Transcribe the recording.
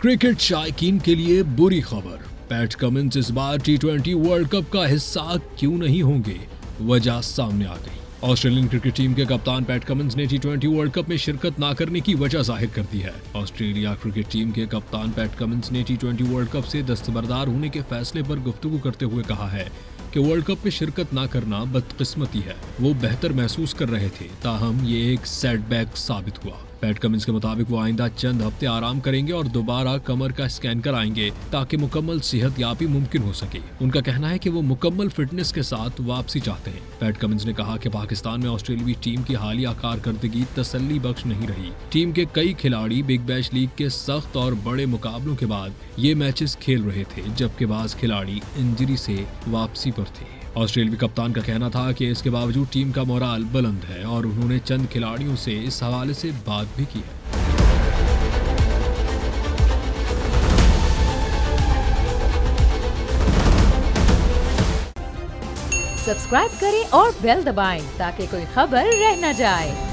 Cricket शायकीन के लिए बुरी खबर। पैट कमिंस इस बार टी20 वर्ल्ड कप का हिस्सा क्यों नहीं होंगे, वजह सामने आ गई। ऑस्ट्रेलियन क्रिकेट टीम के कप्तान पैट कमिंस ने टी20 वर्ल्ड कप में शिरकत न करने की वजह जाहिर कर दी है। ऑस्ट्रेलिया क्रिकेट टीम के कप्तान पैट कमिंस ने टी20 वर्ल्ड कप से दस्तबरदार होने के फैसले पर गुफ्तगू करते हुए कहा है कि वर्ल्ड कप में शिरकत न करना बदकिस्मती है। वो बेहतर महसूस कर रहे थे, ताहम ये एक सेटबैक साबित हुआ। पैट कमिंस के मुताबिक वो आइंदा चंद हफ्ते आराम करेंगे और दोबारा कमर का स्कैन कराएंगे ताकि मुकम्मल सेहत याबी मुमकिन हो सके। उनका कहना है कि वो मुकम्मल फिटनेस के साथ वापसी चाहते हैं। पैट कमिंस ने कहा कि पाकिस्तान में ऑस्ट्रेलियाई टीम की हालिया कारकर्दगी तसल्ली बख्श नहीं रही। टीम के कई खिलाड़ी बिग बैश लीग के सख्त और बड़े मुकाबलों के बाद ये मैचेस खेल रहे थे, जबकि बाज खिलाड़ी इंजरी से वापसी पर थे। ऑस्ट्रेलियाई कप्तान का कहना था कि इसके बावजूद टीम का मोराल बुलंद है और उन्होंने चंद खिलाड़ियों से इस हवाले से बात भी की है। सब्सक्राइब करें और बेल दबाएं ताकि कोई खबर रह न जाए।